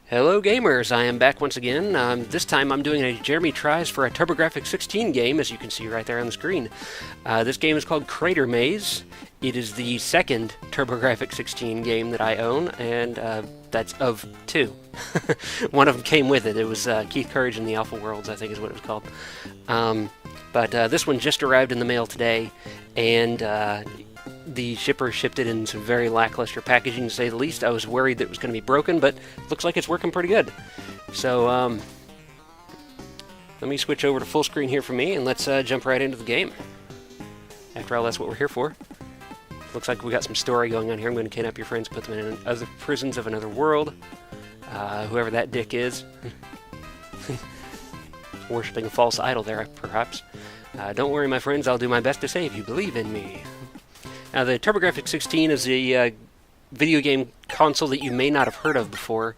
Hello gamers, I am back once again. This time I'm doing a Jeremy Tries for a TurboGrafx-16 game, as you can see right there on the screen. This game is called Cratermaze. It is the second TurboGrafx-16 game that I own, and that's of two. One of them came with it. It was Keith Courage and the Alpha Worlds, I think is what it was called. But this one just arrived in the mail today, and the shipper shipped it in some very lackluster packaging, to say the least. I was worried that it was going to be broken, but looks like it's working pretty good. So, let me switch over to full screen here for me, and let's jump right into the game. After all, that's what we're here for. Looks like we got some story going on here. I'm going to kidnap your friends, put them in other prisons of another world. Whoever that dick is. Worshipping a false idol there, perhaps. Don't worry, my friends, I'll do my best to save you. Believe in me. Now, the TurboGrafx-16 is a video game console that you may not have heard of before.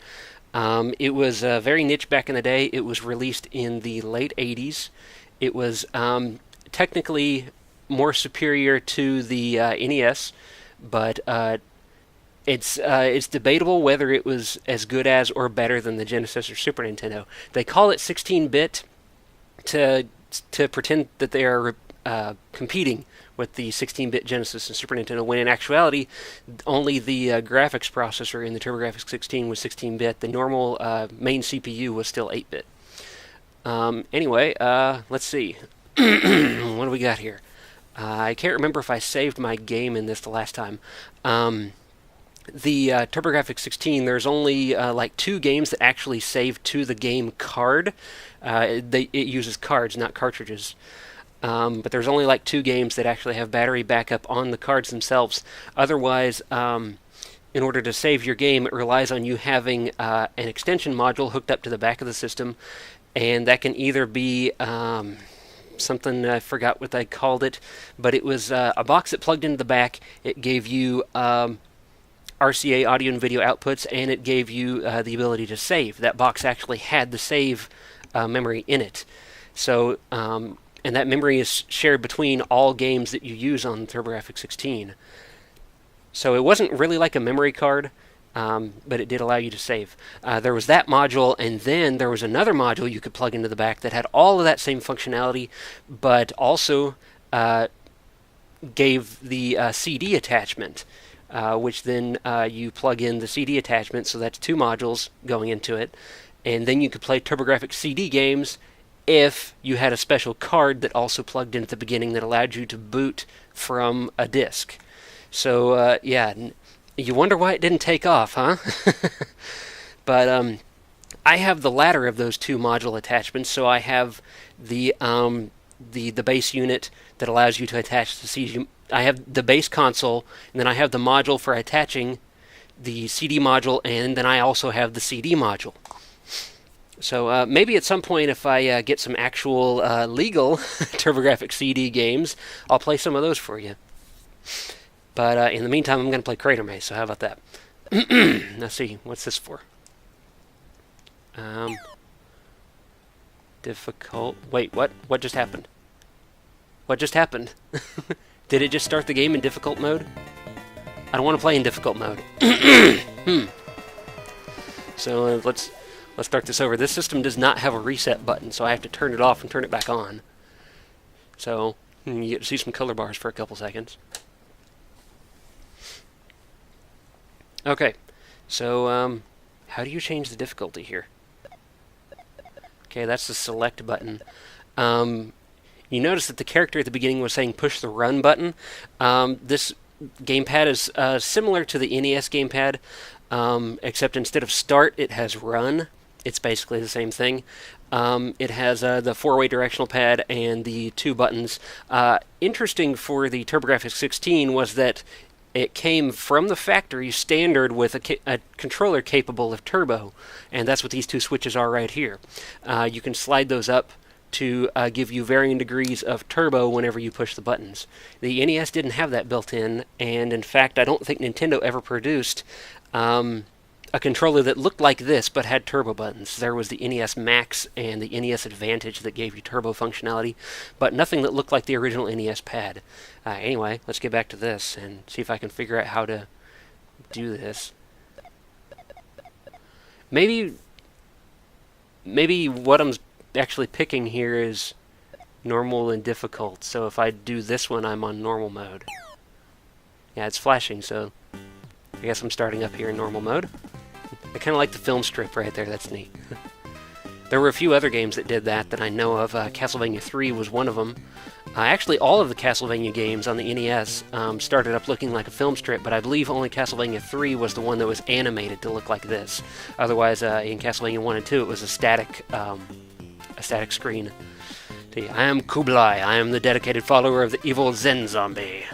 It was very niche back in the day. It was released in the late 80s. It was technically more superior to the NES, but it's debatable whether it was as good as or better than the Genesis or Super Nintendo. They call it 16-bit to pretend that they are competing with the 16-bit Genesis and Super Nintendo, when in actuality, only the graphics processor in the TurboGrafx-16 was 16-bit. The normal main CPU was still 8-bit. Anyway, let's see. What do we got here? I can't remember if I saved my game in this the last time. The TurboGrafx-16, there's only like 2 games that actually save to the game card. It uses cards, not cartridges. But there's only like 2 games that actually have battery backup on the cards themselves. Otherwise, in order to save your game, it relies on you having an extension module hooked up to the back of the system, and that can either be something, I forgot what they called it, but it was a box that plugged into the back. It gave you RCA audio and video outputs, and it gave you the ability to save. That box actually had the save memory in it. So, and that memory is shared between all games that you use on the TurboGrafx-16. So it wasn't really like a memory card, but it did allow you to save. There was that module, and then there was another module you could plug into the back that had all of that same functionality, but also gave the CD attachment, which then you plug in the CD attachment, so that's 2 modules going into it, and then you could play TurboGrafx CD games if you had a special card that also plugged in at the beginning that allowed you to boot from a disc. So, yeah, you wonder why it didn't take off, huh? But I have the latter of those 2 module attachments, so I have the base unit that allows you to attach the CD. I have the base console, and then I have the module for attaching the CD module, and then I also have the CD module. So maybe at some point, if I get some actual legal TurboGrafx CD games, I'll play some of those for you. But in the meantime, I'm going to play Cratermaze, so how about that? Let's see, what's this for? Difficult. Wait, what? What just happened? What just happened? Did it just start the game in difficult mode? I don't want to play in difficult mode. So let's start this over. This system does not have a reset button, so I have to turn it off and turn it back on. So you get to see some color bars for a couple seconds. Okay, so how do you change the difficulty here? Okay, that's the select button. You notice that the character at the beginning was saying push the run button. This gamepad is similar to the NES gamepad, except instead of start, it has run. It's basically the same thing. It has the 4-way directional pad and the 2 buttons. Interesting for the TurboGrafx-16 was that it came from the factory standard with a controller capable of turbo, and that's what these 2 switches are right here. You can slide those up to give you varying degrees of turbo whenever you push the buttons. The NES didn't have that built in, and in fact I don't think Nintendo ever produced a controller that looked like this but had turbo buttons. There was the NES Max and the NES Advantage that gave you turbo functionality, but nothing that looked like the original NES pad. Anyway, let's get back to this and see if I can figure out how to do this. Maybe what I'm actually picking here is normal and difficult. So if I do this one, I'm on normal mode. Yeah, it's flashing, so I guess I'm starting up here in normal mode. I kind of like the film strip right there. That's neat. There were a few other games that did that I know of. Castlevania 3 was one of them. Actually, all of the Castlevania games on the NES started up looking like a film strip, but I believe only Castlevania 3 was the one that was animated to look like this. Otherwise, in Castlevania 1 and 2, it was a static screen. See, I am Kublai. I am the dedicated follower of the evil Zen Zombie.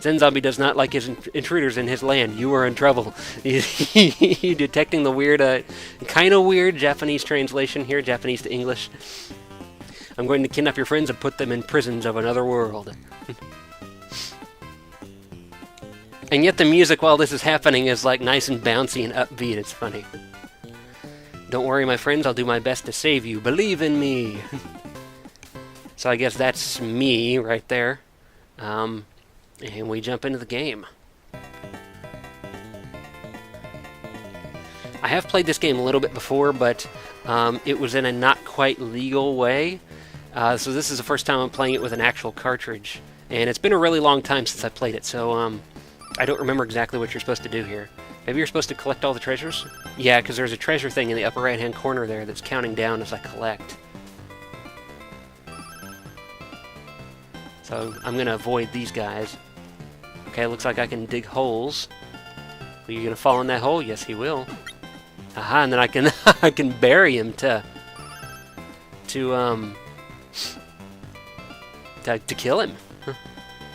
Zen Zombie does not like his intruders in his land. You are in trouble. Detecting the weird, kind of weird Japanese translation here, Japanese to English. I'm going to kidnap your friends and put them in prisons of another world. And yet the music while this is happening is like nice and bouncy and upbeat. It's funny. Don't worry, my friends. I'll do my best to save you. Believe in me. So I guess that's me right there. And we jump into the game. I have played this game a little bit before, but it was in a not quite legal way. So this is the first time I'm playing it with an actual cartridge. And it's been a really long time since I played it, so I don't remember exactly what you're supposed to do here. Maybe you're supposed to collect all the treasures? Yeah, because there's a treasure thing in the upper right-hand corner there that's counting down as I collect. So I'm going to avoid these guys. Okay, looks like I can dig holes. Are you going to fall in that hole? Yes, he will. Aha, and then I can I can bury him to kill him.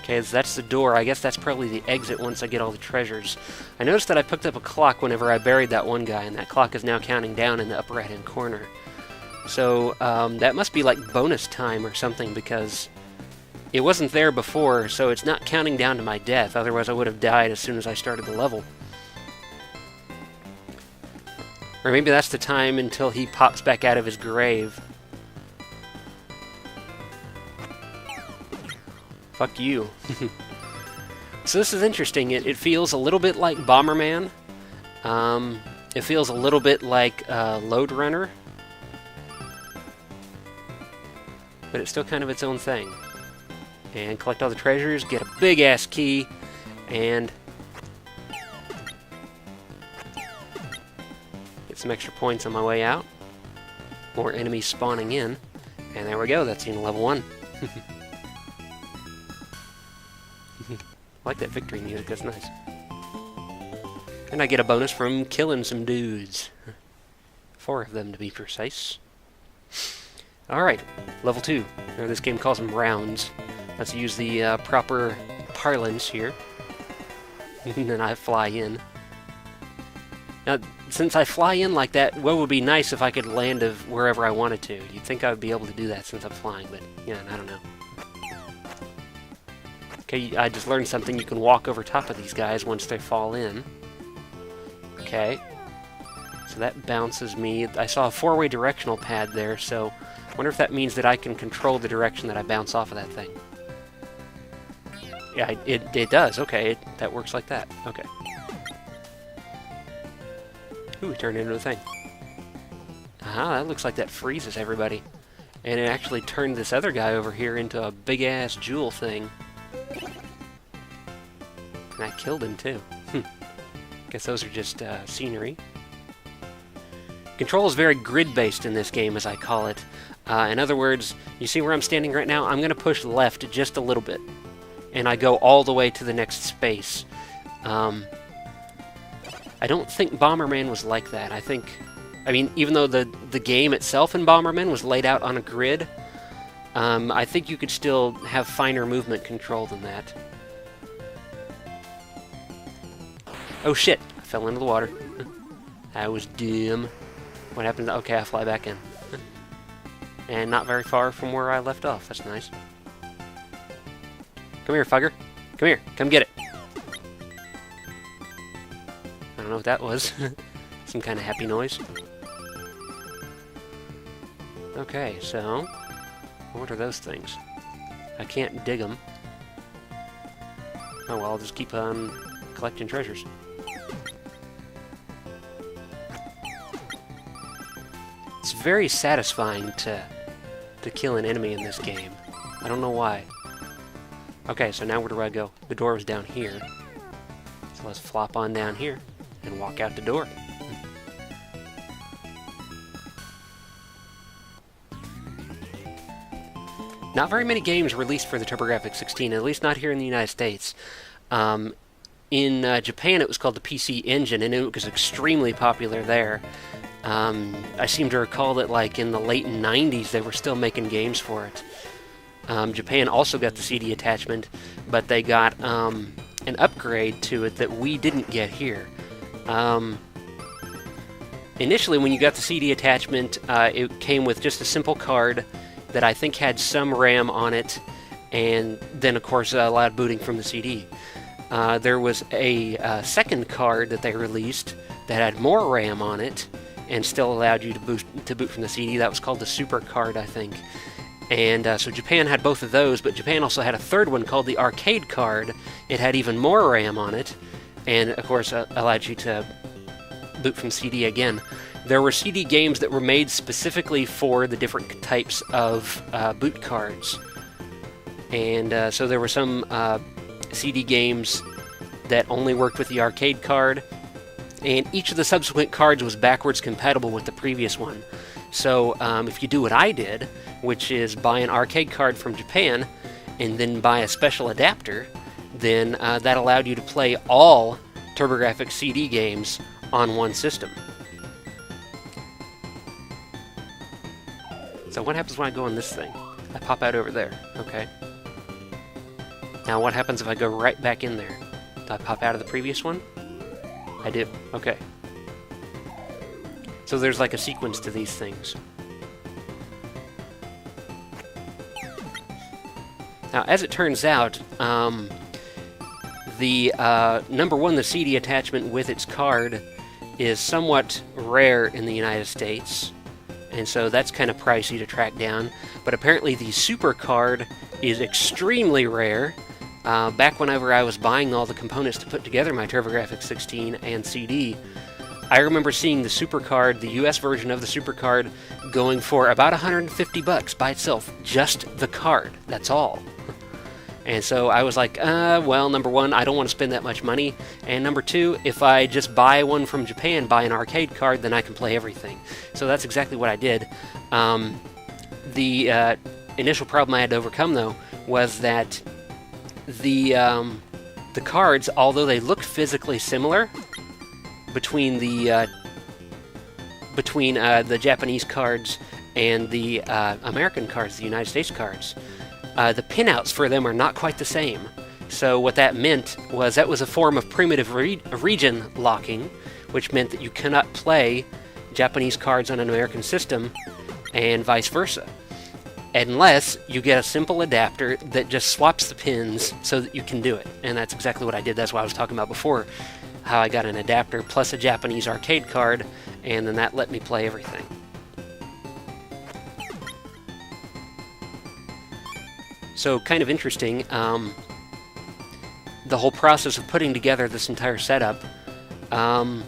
Okay, so that's the door. I guess that's probably the exit once I get all the treasures. I noticed that I picked up a clock whenever I buried that one guy, and that clock is now counting down in the upper right-hand corner. So that must be like bonus time or something, because it wasn't there before, so it's not counting down to my death. Otherwise I would have died as soon as I started the level. Or maybe that's the time until he pops back out of his grave. Fuck you. So this is interesting. It feels a little bit like Bomberman. It feels a little bit like Lode Runner. But it's still kind of its own thing. And collect all the treasures, get a big-ass key, and get some extra points on my way out. More enemies spawning in. And there we go, that's in level 1. I like that victory music, that's nice. And I get a bonus from killing some dudes. 4 of them to be precise. Alright, level 2. Now this game calls them rounds. Let's use the proper parlance here. And then I fly in. Now, since I fly in like that, what would be nice if I could land of wherever I wanted to? You'd think I would be able to do that since I'm flying, but yeah, I don't know. Okay, I just learned something. You can walk over top of these guys once they fall in. Okay. So that bounces me. I saw a 4-way directional pad there, so I wonder if that means that I can control the direction that I bounce off of that thing. Yeah, it does. Okay, that works like that. Okay. Ooh, it turned into a thing. Aha, that looks like that freezes everybody. And it actually turned this other guy over here into a big-ass jewel thing. And I killed him, too. Guess those are just scenery. Control is very grid-based in this game, as I call it. In other words, you see where I'm standing right now? I'm going to push left just a little bit. And I go all the way to the next space. I don't think Bomberman was like that. I mean, even though the game itself in Bomberman was laid out on a grid, I think you could still have finer movement control than that. Oh shit! I fell into the water. I was dumb. What happened? Okay, I fly back in. And not very far from where I left off. That's nice. Come here, fugger. Come here. Come get it. I don't know what that was. Some kind of happy noise. Okay, so what are those things? I can't dig them. Oh well, I'll just keep on collecting treasures. It's very satisfying to kill an enemy in this game. I don't know why. Okay, so now where do I go? The door was down here. So let's flop on down here and walk out the door. Not very many games released for the TurboGrafx-16, at least not here in the United States. In Japan, it was called the PC Engine, and it was extremely popular there. I seem to recall that, like, in the late 90s, they were still making games for it. Japan also got the CD attachment, but they got an upgrade to it that we didn't get here. Initially, when you got the CD attachment, it came with just a simple card that I think had some RAM on it, and then, of course, allowed booting from the CD. There was a second card that they released that had more RAM on it, and still allowed you to boot from the CD. That was called the Super Card, I think. And so Japan had both of those, but Japan also had a third one called the Arcade Card. It had even more RAM on it, and of course allowed you to boot from CD again. There were CD games that were made specifically for the different types of boot cards. And so there were some CD games that only worked with the Arcade Card, and each of the subsequent cards was backwards compatible with the previous one. So if you do what I did, which is buy an Arcade Card from Japan and then buy a special adapter, then that allowed you to play all TurboGrafx CD games on one system. So what happens when I go on this thing? I pop out over there, okay. Now what happens if I go right back in there? Do I pop out of the previous one? I do, okay. So there's like a sequence to these things. Now, as it turns out, the number one, the CD attachment with its card is somewhat rare in the United States, and so that's kind of pricey to track down. But apparently the Super Card is extremely rare. Back whenever I was buying all the components to put together my TurboGrafx-16 and CD, I remember seeing the Super Card, the US version of the Super Card, going for about $150 by itself, just the card, that's all. And so I was like, well, number one, I don't want to spend that much money, and number two, if I just buy one from Japan, buy an Arcade Card, then I can play everything. So that's exactly what I did. The initial problem I had to overcome, though, was that the cards, although they looked physically similar between the Japanese cards and the American cards, the United States cards, the pinouts for them are not quite the same. So what that meant was that was a form of primitive region locking, which meant that you cannot play Japanese cards on an American system and vice versa, unless you get a simple adapter that just swaps the pins so that you can do it. And that's exactly what I did. That's what I was talking about before, how I got an adapter plus a Japanese Arcade Card, and then that let me play everything. So kind of interesting, the whole process of putting together this entire setup. I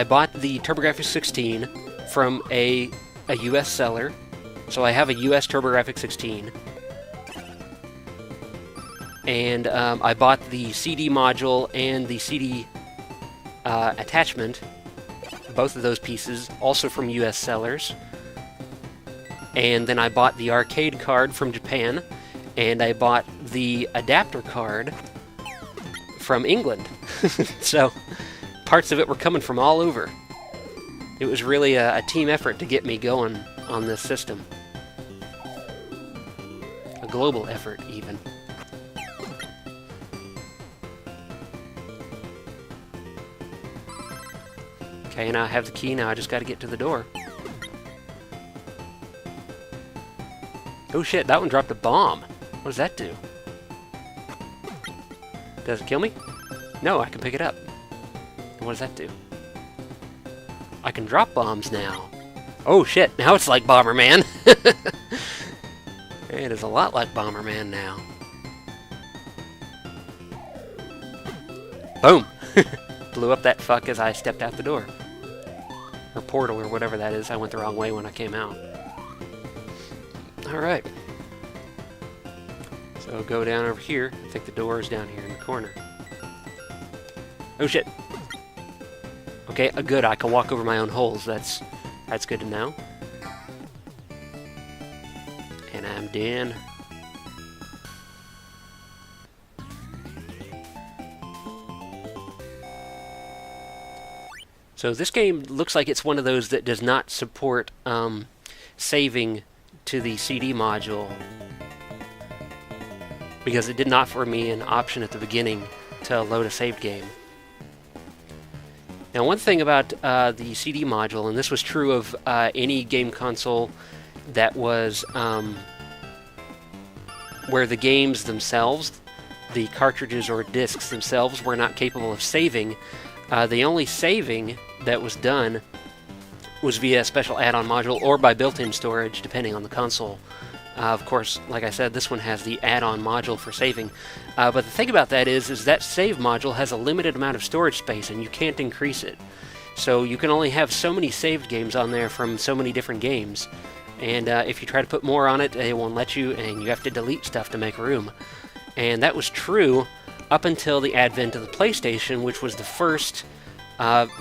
bought the TurboGrafx-16 from a US seller, so I have a US TurboGrafx-16, and I bought the CD module and the CD attachment, both of those pieces, also from US sellers. And then I bought the Arcade Card from Japan, and I bought the adapter card from England. So parts of it were coming from all over. It was really a team effort to get me going on this system. A global effort, even. Okay, now I have the key, now I just gotta get to the door. Oh shit, that one dropped a bomb. What does that do? Does it kill me? No, I can pick it up. And what does that do? I can drop bombs now. Oh shit, now it's like Bomberman. It is a lot like Bomberman now. Boom! Blew up that fuck as I stepped out the door. Or portal, or whatever that is. I went the wrong way when I came out. Alright. So go down over here. I think the door is down here in the corner. Oh shit! Okay, good. I can walk over my own holes. That's good to know. And I'm done. So this game looks like it's one of those that does not support saving to the CD module, because it did not offer me an option at the beginning to load a saved game. Now, one thing about the CD module, and this was true of any game console that was where the games themselves, the cartridges or discs themselves, were not capable of saving. The only saving that was done was via a special add-on module or by built-in storage, depending on the console. Of course, like I said, this one has the add-on module for saving. But the thing about that is that save module has a limited amount of storage space, and you can't increase it. So you can only have so many saved games on there from so many different games. And if you try to put more on it, it won't let you, and you have to delete stuff to make room. And that was true up until the advent of the PlayStation, which was the first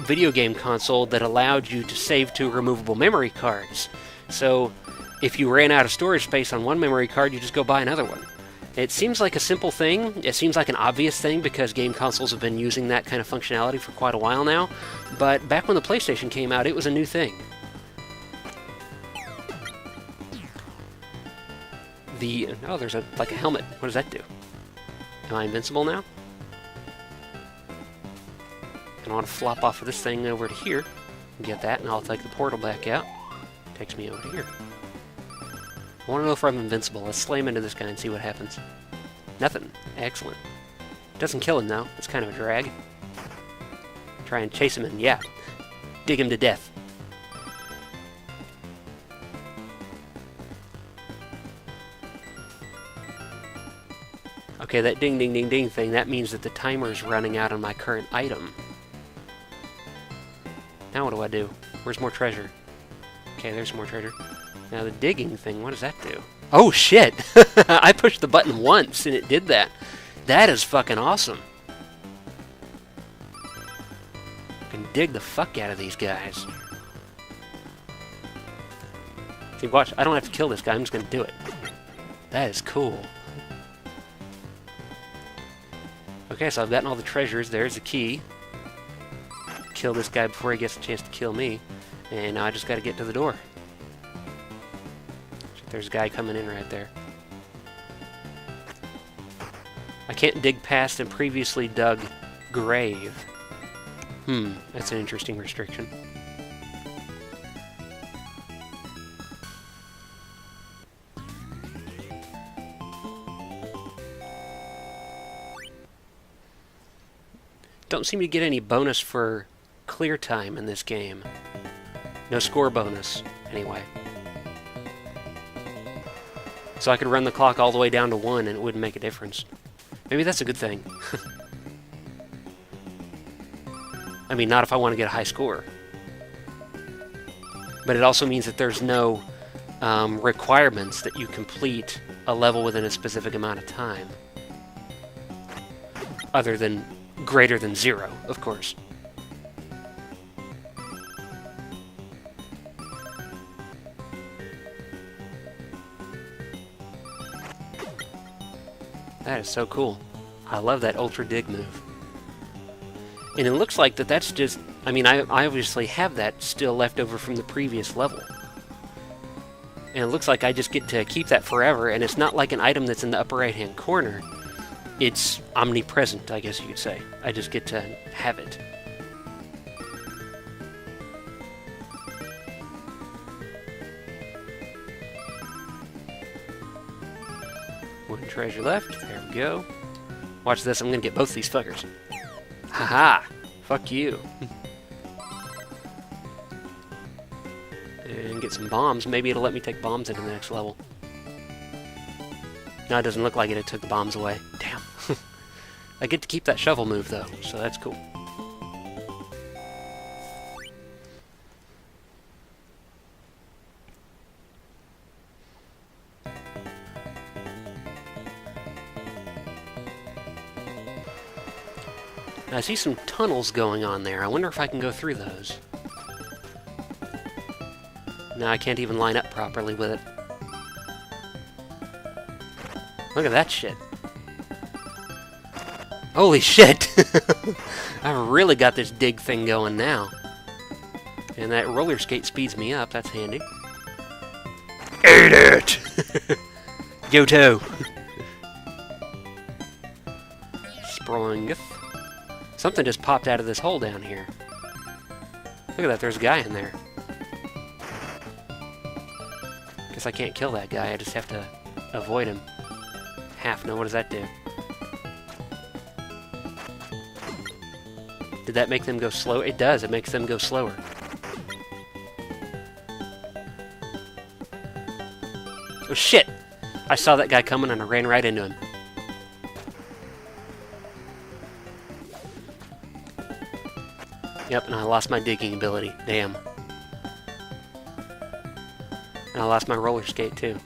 video game console that allowed you to save to removable memory cards. So if you ran out of storage space on one memory card, you just go buy another one. It seems like a simple thing. It seems like an obvious thing because game consoles have been using that kind of functionality for quite a while now. But back when the PlayStation came out, it was a new thing. Oh, there's like a helmet. What does that do? Am I invincible now? And I want to flop off of this thing over to here and get that, and I'll take the portal back out. Takes me over to here. I want to know if I'm invincible. Let's slam into this guy and see what happens. Nothing. Excellent. Doesn't kill him, though. It's kind of a drag. Try and chase him and, yeah, dig him to death. Okay, that ding, ding, ding, ding thing, that means that the timer is running out on my current item. Now what do I do? Where's more treasure? Okay, there's more treasure. Now the digging thing, what does that do? Oh shit! I pushed the button once and it did that. That is fucking awesome. I can dig the fuck out of these guys. See, watch, I don't have to kill this guy, I'm just gonna do it. That is cool. Okay, so I've gotten all the treasures. There's the key. Kill this guy before he gets a chance to kill me. And now I just gotta get to the door. There's a guy coming in right there. I can't dig past a previously dug grave. That's an interesting restriction. Don't seem to get any bonus for clear time in this game. No score bonus, anyway. So I could run the clock all the way down to 1 and it wouldn't make a difference. Maybe that's a good thing. I mean, not if I want to get a high score. But it also means that there's no requirements that you complete a level within a specific amount of time. Other than greater than 0, of course. That is so cool. I love that ultra dig move. And it looks like that's just... I mean, I obviously have that still left over from the previous level. And it looks like I just get to keep that forever, and it's not like an item that's in the upper right-hand corner. It's omnipresent, I guess you could say. I just get to have it. One treasure left. There we go. Watch this. I'm going to get both these fuckers. Haha! Fuck you. And get some bombs. Maybe it'll let me take bombs into the next level. No, it doesn't look like it. It took the bombs away. Damn. I get to keep that shovel move, though, so that's cool. I see some tunnels going on there. I wonder if I can go through those. No, I can't even line up properly with it. Look at that shit. Holy shit! I've really got this dig thing going now. And that roller skate speeds me up. That's handy. Eat it! Yoto! Sprung. Something just popped out of this hole down here. Look at that, there's a guy in there. Guess I can't kill that guy, I just have to avoid him. Half, no, what does that do? Did that make them go slow? It does, it makes them go slower. Oh shit! I saw that guy coming and I ran right into him. Yep, and I lost my digging ability. Damn. And I lost my roller skate too.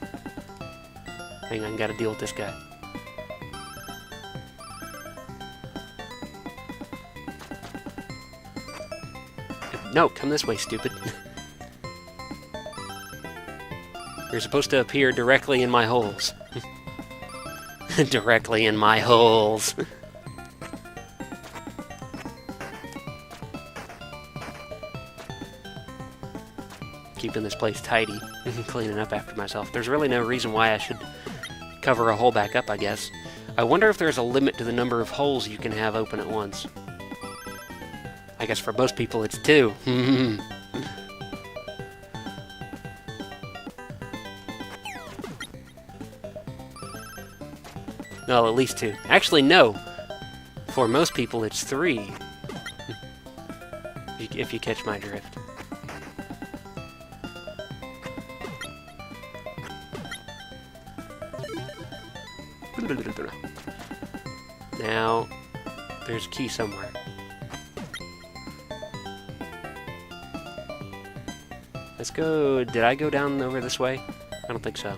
Hang on, gotta deal with this guy. No, come this way, stupid. You're supposed to appear directly in my holes. Directly in my holes. Keeping this place tidy. Cleaning up after myself. There's really no reason why I should cover a hole back up, I guess. I wonder if there's a limit to the number of holes you can have open at once. I guess for most people it's 2. No, at least 2. Actually, no. For most people it's 3. If you catch my drift. Now, there's a key somewhere. Let's go... Did I go down over this way? I don't think so.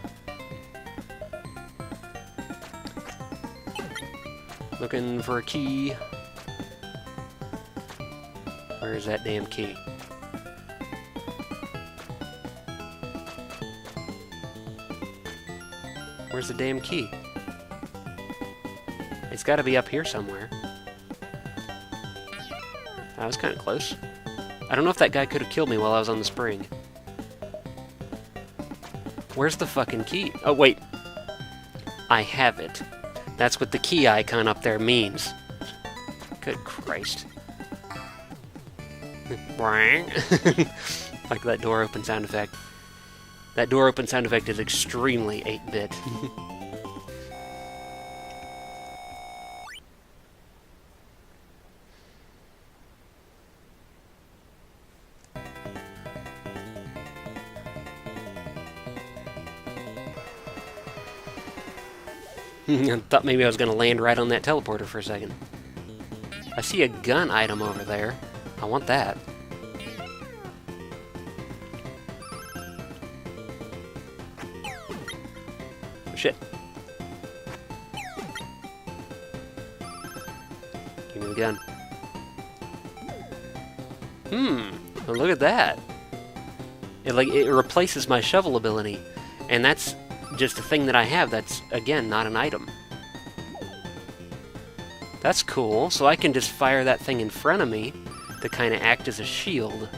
Looking for a key. Where's that damn key? Where's the damn key? It's gotta be up here somewhere. That was kinda close. I don't know if that guy could have killed me while I was on the spring. Where's the fucking key? Oh, wait. I have it. That's what the key icon up there means. Good Christ. Like that door open sound effect. That door open sound effect is extremely 8-bit. I thought maybe I was going to land right on that teleporter for a second. I see a gun item over there. I want that. Shit. Give me the gun. Well, look at that. It replaces my shovel ability, and that's just a thing that I have. That's again not an item. That's cool. So I can just fire that thing in front of me to kind of act as a shield.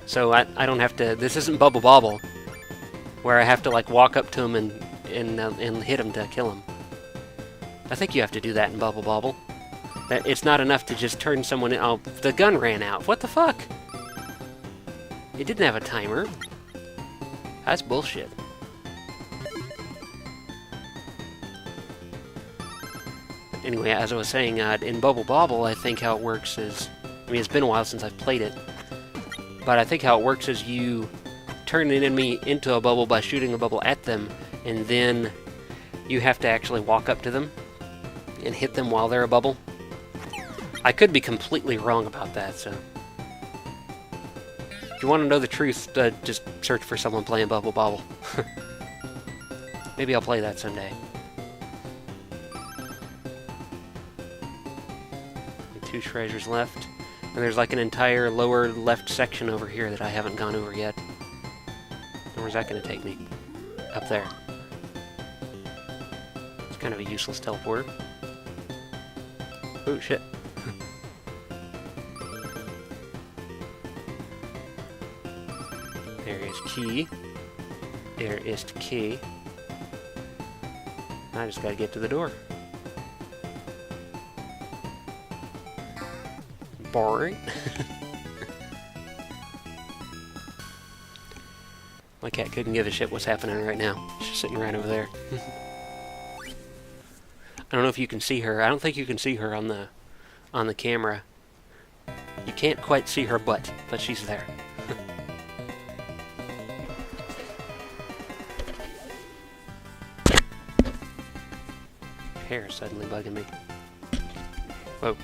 So I don't have to. This isn't Bubble Bobble, where I have to like walk up to him and hit him to kill him. I think you have to do that in Bubble Bobble. That it's not enough to just turn someone in. Oh, the gun ran out. What the fuck? It didn't have a timer. That's bullshit. Anyway, as I was saying, in Bubble Bobble, I think how it works is... I mean, it's been a while since I've played it. But I think how it works is you turn an enemy into a bubble by shooting a bubble at them, and then you have to actually walk up to them and hit them while they're a bubble. I could be completely wrong about that, so... If you want to know the truth, just search for someone playing Bubble Bobble. Maybe I'll play that someday. 2 treasures left. And there's like an entire lower left section over here that I haven't gone over yet. And where's that going to take me? Up there. It's kind of a useless teleporter. Oh, shit. There is key. There is the key. I just gotta get to the door. Boring. My cat couldn't give a shit what's happening right now. She's sitting right over there. I don't know if you can see her. I don't think you can see her on the camera. You can't quite see her butt, but she's there. Hair is suddenly bugging me. Whoa.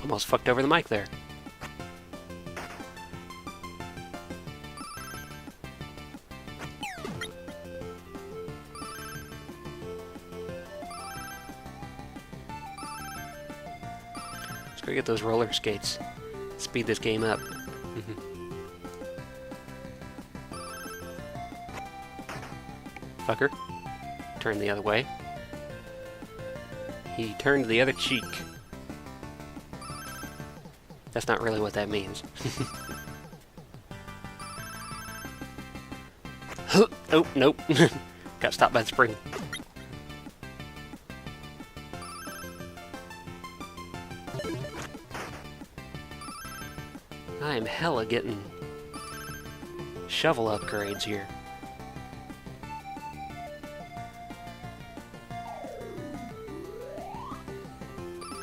Almost fucked over the mic there. Let's go get those roller skates. Speed this game up. Fucker. Turn the other way. He turned the other cheek. That's not really what that means. Oh, nope. Got stopped by the spring. I am hella getting shovel upgrades here.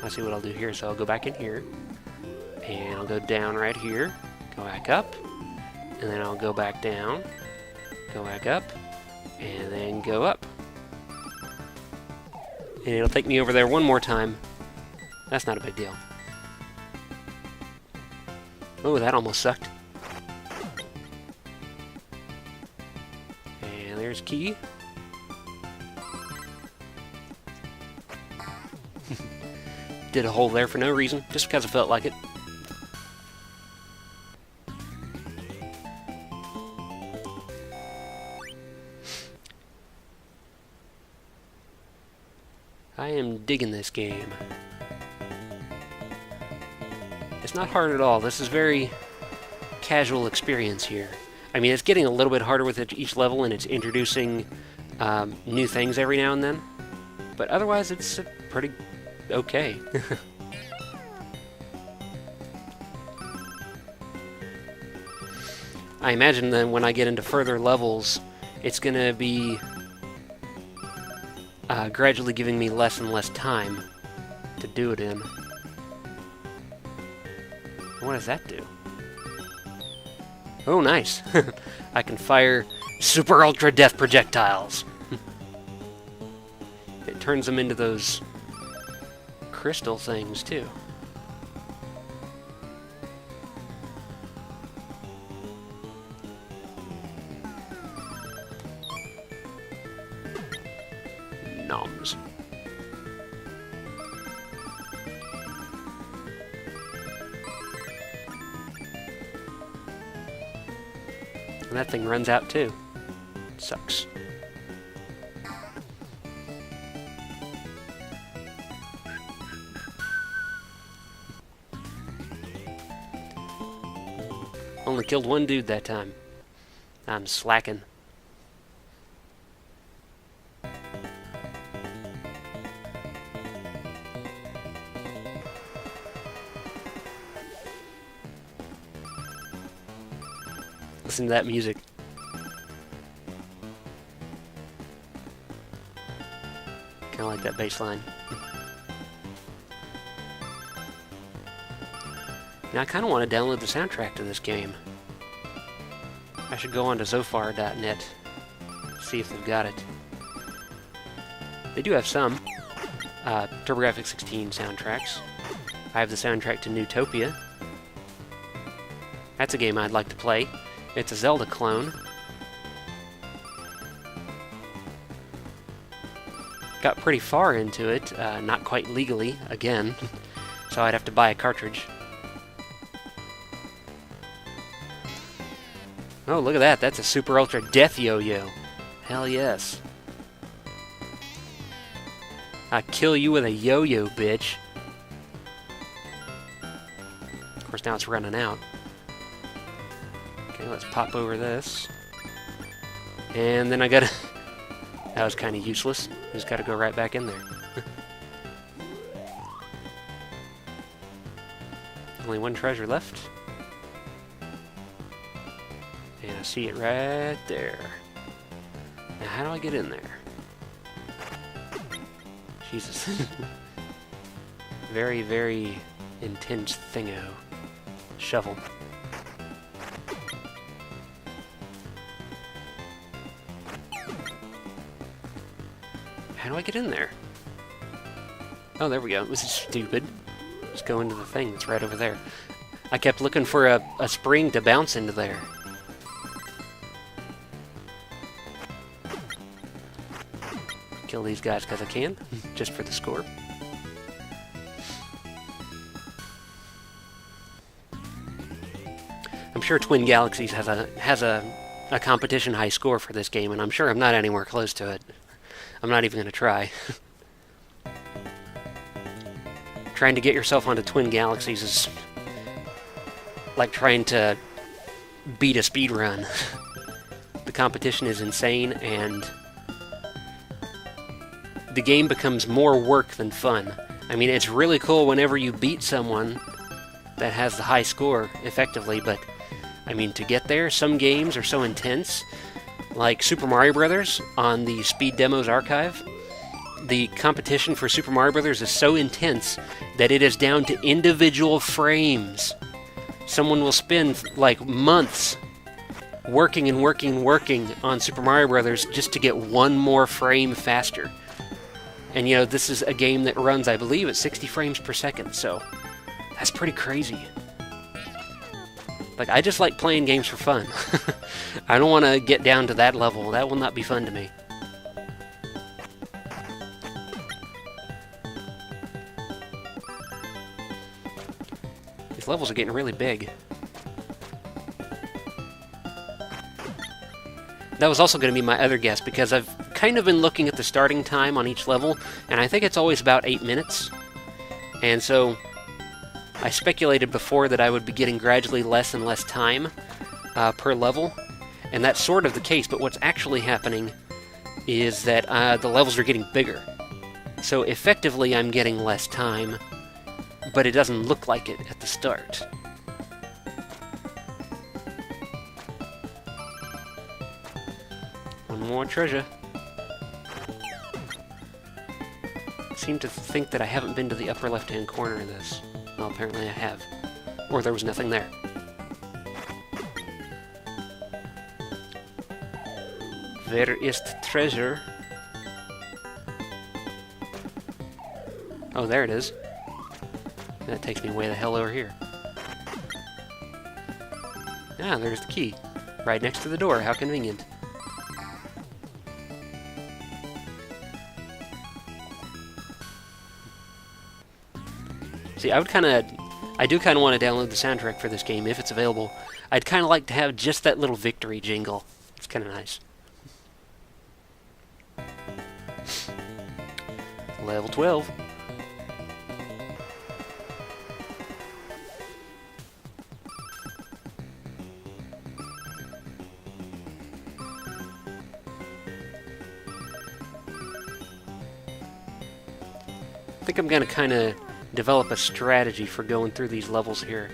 I see what I'll do here, so I'll go back in here, and I'll go down right here, go back up, and then I'll go back down, go back up, and then go up. And it'll take me over there one more time. That's not a big deal. Oh, that almost sucked. And there's key. Did a hole there for no reason, just because I felt like it. I am digging this game. It's not hard at all. This is very casual experience here. I mean, it's getting a little bit harder with each level, and it's introducing new things every now and then. But otherwise, it's pretty okay. I imagine then when I get into further levels, it's going to be gradually giving me less and less time to do it in. What does that do? Oh, nice. I can fire super ultra death projectiles. It turns them into those crystal things, too. Noms. And that thing runs out, too. Sucks. Only killed one dude that time. I'm slacking. Listen to that music. Kind of like that bass line. Now I kind of want to download the soundtrack to this game. I should go on to Zophar.net, see if they've got it. They do have some TurboGrafx 16 soundtracks. I have the soundtrack to Newtopia. That's a game I'd like to play. It's a Zelda clone. Got pretty far into it, not quite legally, again, so I'd have to buy a cartridge. Oh, look at that, that's a Super Ultra Death Yo-Yo. Hell yes. I kill you with a yo-yo, bitch. Of course, now it's running out. Okay, let's pop over this. And then I gotta... That was kind of useless. Just gotta go right back in there. Only one treasure left. And I see it right there. Now, how do I get in there? Jesus. Very, very intense thingo. Shovel. How do I get in there? Oh, there we go. This is stupid. Just go into the thing that's right over there. I kept looking for a spring to bounce into there. Kill these guys because I can, just for the score. I'm sure Twin Galaxies has a competition high score for this game, and I'm sure I'm not anywhere close to it. I'm not even going to try. Trying to get yourself onto Twin Galaxies is like trying to beat a speed run. The competition is insane, and the game becomes more work than fun. I mean, it's really cool whenever you beat someone that has the high score effectively, but I mean, to get there, some games are so intense, like Super Mario Brothers on the Speed Demos archive. The competition for Super Mario Brothers is so intense that it is down to individual frames. Someone will spend like months working and working and working on Super Mario Brothers just to get one more frame faster. And you know, this is a game that runs, I believe, at 60 frames per second, so that's pretty crazy. Like, I just like playing games for fun. I don't want to get down to that level. That will not be fun to me. These levels are getting really big. That was also going to be my other guess, because I've kind of been looking at the starting time on each level, and I think it's always about 8 minutes. And so I speculated before that I would be getting gradually less and less time per level, and that's sort of the case, but what's actually happening is that the levels are getting bigger. So effectively I'm getting less time, but it doesn't look like it at the start. One more treasure. I seem to think that I haven't been to the upper left-hand corner of this. Well, apparently I have. Or there was nothing there. Where is the treasure? Oh, there it is. That takes me way the hell over here. Ah, there's the key. Right next to the door. How convenient. See, I do kind of want to download the soundtrack for this game if it's available. I'd kind of like to have just that little victory jingle. It's kind of nice. Level 12. I think I'm going to kind of develop a strategy for going through these levels here.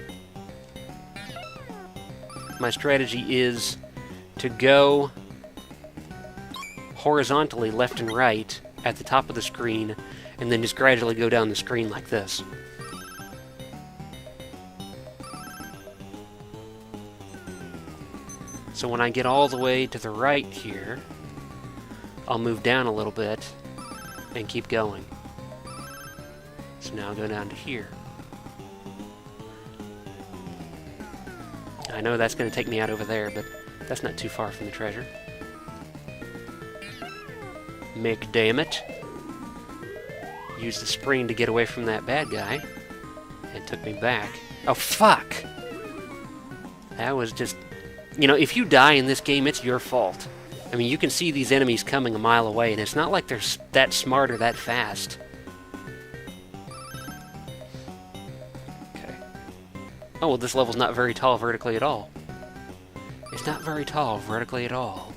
My strategy is to go horizontally left and right at the top of the screen, and then just gradually go down the screen like this. So when I get all the way to the right here, I'll move down a little bit and keep going. So now I'll go down to here. I know that's going to take me out over there, but that's not too far from the treasure. McDammit. Used the spring to get away from that bad guy. It took me back. Oh, fuck! That was just... You know, if you die in this game, it's your fault. I mean, you can see these enemies coming a mile away, and it's not like they're that smart or that fast. Okay. Oh, well, this level's not very tall vertically at all. It's not very tall vertically at all.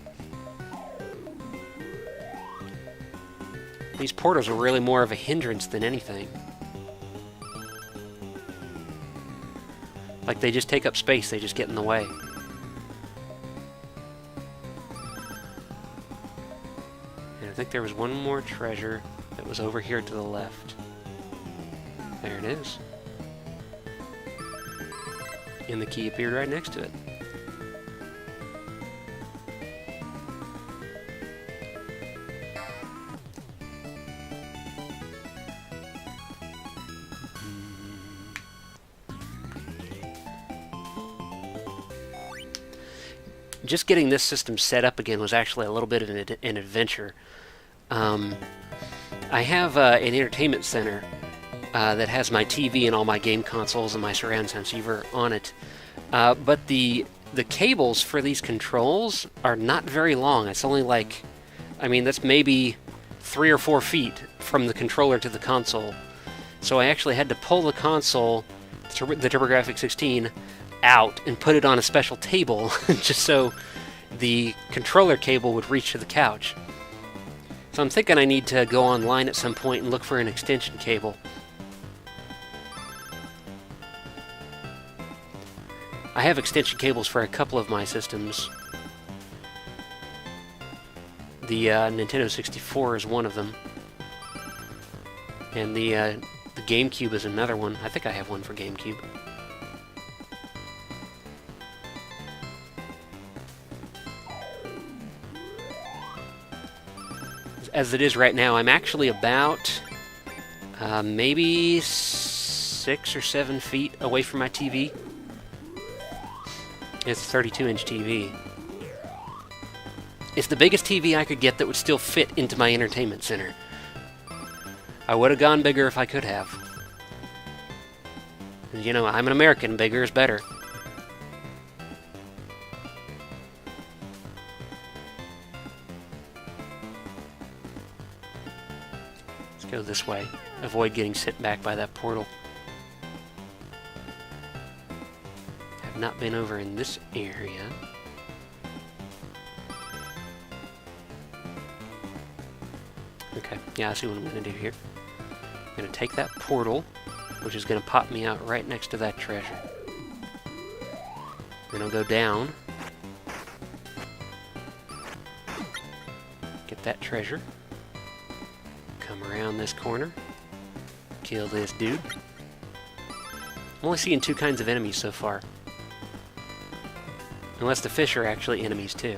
These portals are really more of a hindrance than anything. Like, they just take up space, they just get in the way. And I think there was one more treasure that was over here to the left. There it is. And the key appeared right next to it. Just getting this system set up again was actually a little bit of an adventure. I have an entertainment center that has my TV and all my game consoles and my surround sound receiver on it. But the cables for these controls are not very long. It's only like, I mean, that's maybe 3 or 4 feet from the controller to the console. So I actually had to pull the console, the TurboGrafx 16, out and put it on a special table just so the controller cable would reach to the couch. So I'm thinking I need to go online at some point and look for an extension cable. I have extension cables for a couple of my systems. The Nintendo 64 is one of them. And the GameCube is another one. I think I have one for GameCube. As it is right now, I'm actually about maybe 6 or 7 feet away from my TV. It's a 32-inch TV. It's the biggest TV I could get that would still fit into my entertainment center. I would have gone bigger if I could have. You know, I'm an American, bigger is better. Go this way. Avoid getting sent back by that portal. Have not been over in this area. Okay, yeah, I see what I'm going to do here. I'm going to take that portal, which is going to pop me out right next to that treasure. Then I'll go down. Get that treasure. Come around this corner, kill this dude. I'm only seeing 2 kinds of enemies so far. Unless the fish are actually enemies too.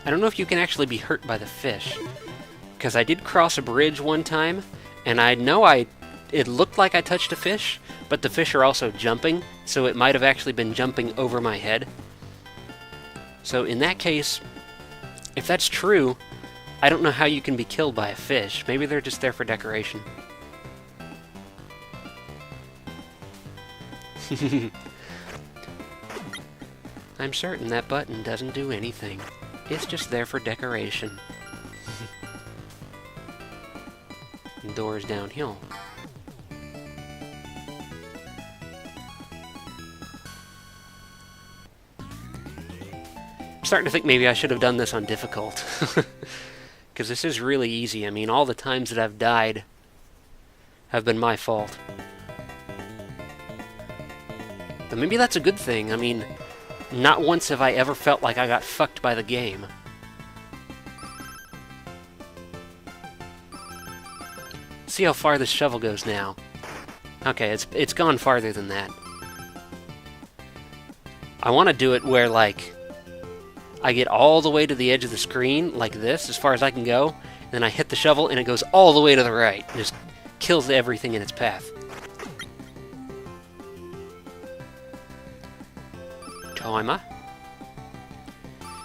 I don't know if you can actually be hurt by the fish, because I did cross a bridge one time, and I know it looked like I touched a fish, but the fish are also jumping, so it might have actually been jumping over my head. So in that case, if that's true, I don't know how you can be killed by a fish. Maybe they're just there for decoration. I'm certain that button doesn't do anything. It's just there for decoration. Doors downhill. I'm starting to think maybe I should have done this on difficult. Because this is really easy. I mean, all the times that I've died have been my fault. But maybe that's a good thing. I mean, not once have I ever felt like I got fucked by the game. See how far this shovel goes now. Okay, it's gone farther than that. I want to do it where, like, I get all the way to the edge of the screen, like this, as far as I can go, and then I hit the shovel, and it goes all the way to the right. Just kills everything in its path. Timer.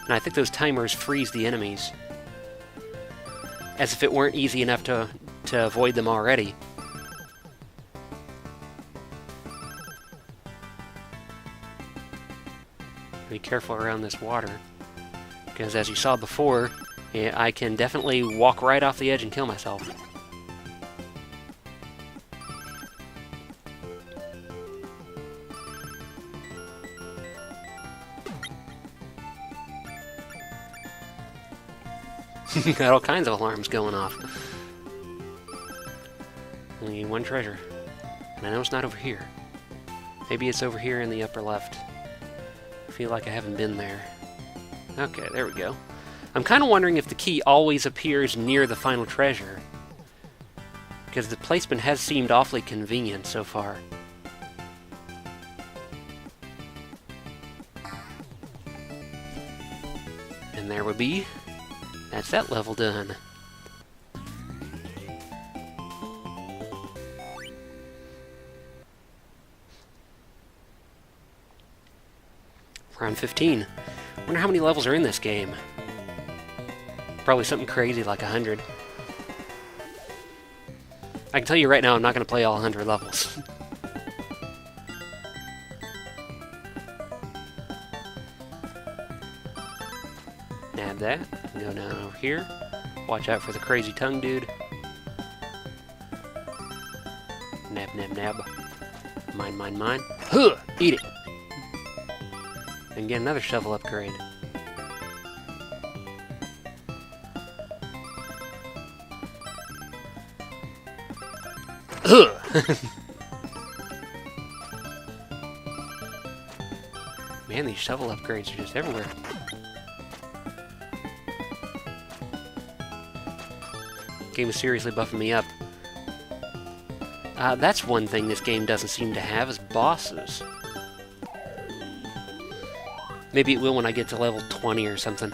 And I think those timers freeze the enemies. As if it weren't easy enough to avoid them already. Be careful around this water. Because as you saw before, I can definitely walk right off the edge and kill myself. Got all kinds of alarms going off. Only one treasure. And I know it's not over here. Maybe it's over here in the upper left. I feel like I haven't been there. Okay, there we go. I'm kind of wondering if the key always appears near the final treasure. Because the placement has seemed awfully convenient so far. And there would be... That's that level done. Round 15. Wonder how many levels are in this game. Probably something crazy like 100. I can tell you right now, I'm not going to play all 100 levels. Nab that. Go down over here. Watch out for the crazy tongue dude. Nab, nab, nab. Mine, mine, mine. Huh! Eat it! And get another shovel upgrade. Man, these shovel upgrades are just everywhere. Game is seriously buffing me up. That's one thing this game doesn't seem to have, is bosses. Maybe it will when I get to level 20 or something.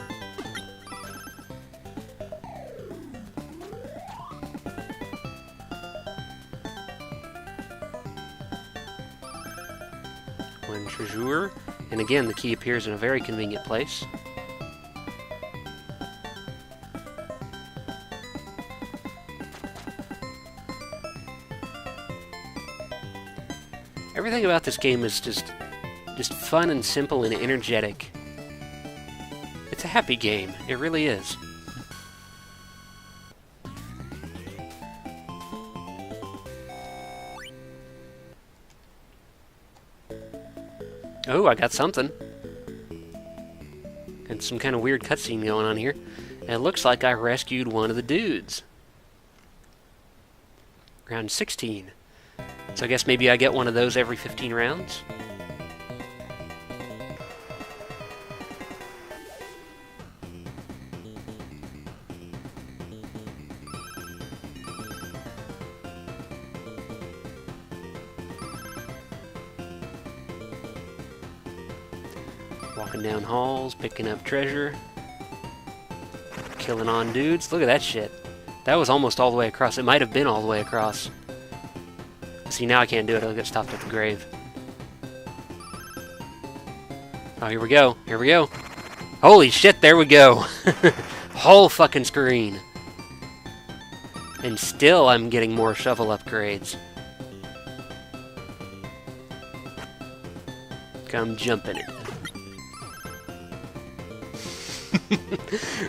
One treasure. And again, the key appears in a very convenient place. Everything about this game is just fun and simple and energetic. It's a happy game. It really is. Oh, I got something. And some kind of weird cutscene going on here. And it looks like I rescued one of the dudes. Round 16. So I guess maybe I get one of those every 15 rounds? Walking down halls, picking up treasure. Killing on dudes. Look at that shit. That was almost all the way across. It might have been all the way across. See, now I can't do it. I'll get stopped at the grave. Oh, here we go. Here we go. Holy shit, there we go. Whole fucking screen. And still I'm getting more shovel upgrades. Come jumping it.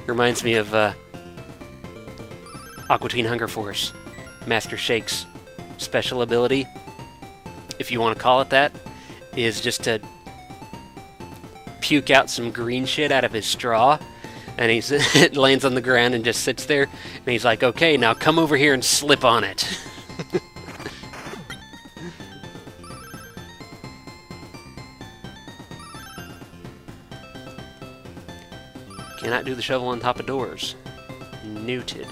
Reminds me of Aqua Teen Hunger Force. Master Shake's special ability, if you want to call it that, is just to puke out some green shit out of his straw, and it lands on the ground and just sits there, and he's like, okay, now come over here and slip on it. Cannot do the shovel on top of doors. Noted.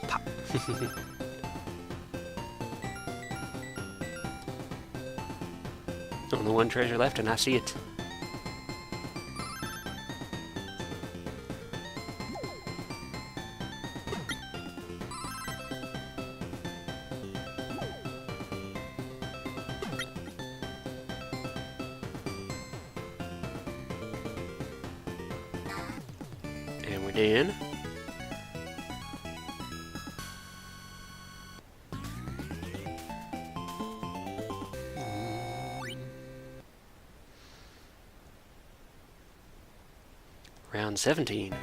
Pop. only one treasure left, and I see it. And we're in. Round 17.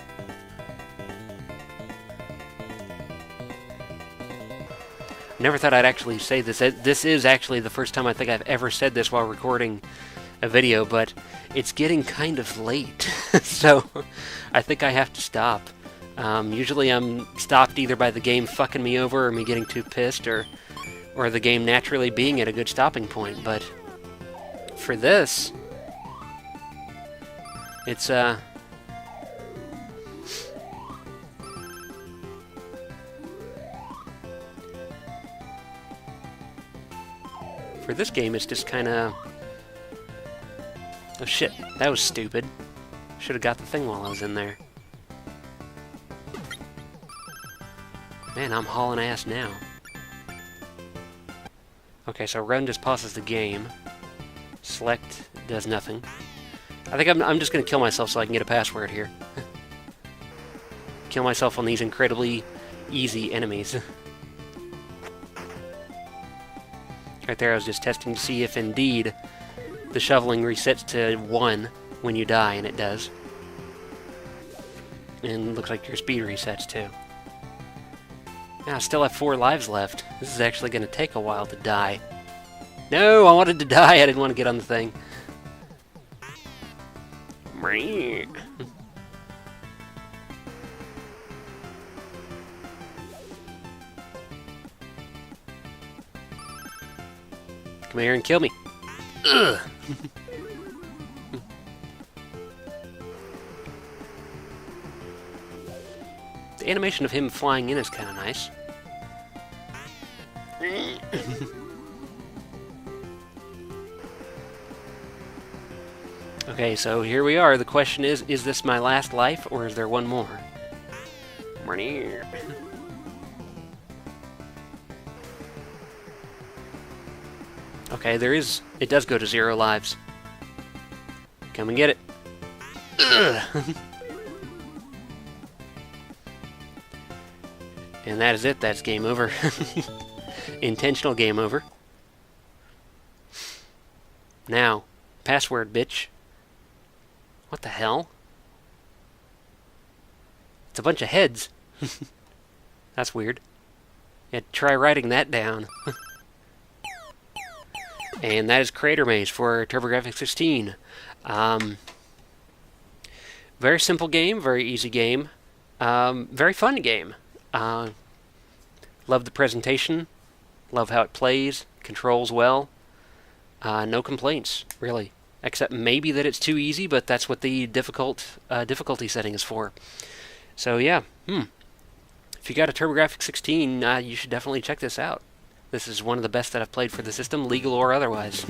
Never thought I'd actually say this. This is actually the first time I think I've ever said this while recording a video, but it's getting kind of late, so I think I have to stop. Usually I'm stopped either by the game fucking me over or me getting too pissed or the game naturally being at a good stopping point, but for this, it's for this game, it's just kind of... Oh shit, that was stupid. Should have got the thing while I was in there. Man, I'm hauling ass now. Okay, so run just pauses the game. Select does nothing. I think I'm just going to kill myself so I can get a password here. Kill myself on these incredibly easy enemies. Right there, I was just testing to see if indeed the shoveling resets to 1 when you die, and it does. And it looks like your speed resets too. Now I still have 4 lives left. This is actually going to take a while to die. No, I wanted to die. I didn't want to get on the thing. Come here and kill me. Ugh. The animation of him flying in is kind of nice. Okay, so here we are. The question is this my last life, or is there one more? Okay, it does go to 0 lives. Come and get it. Ugh. And that is it. That's game over. Intentional game over. Now, password, bitch. What the hell? It's a bunch of heads. That's weird. Yeah, try writing that down. And that is Cratermaze for TurboGrafx 16. Very simple game, very easy game, very fun game. Love the presentation, love how it plays, controls well. No complaints, really, except maybe that it's too easy, but that's what the difficulty setting is for. So yeah, if you got a TurboGrafx 16, you should definitely check this out. This is one of the best that I've played for the system, legal or otherwise.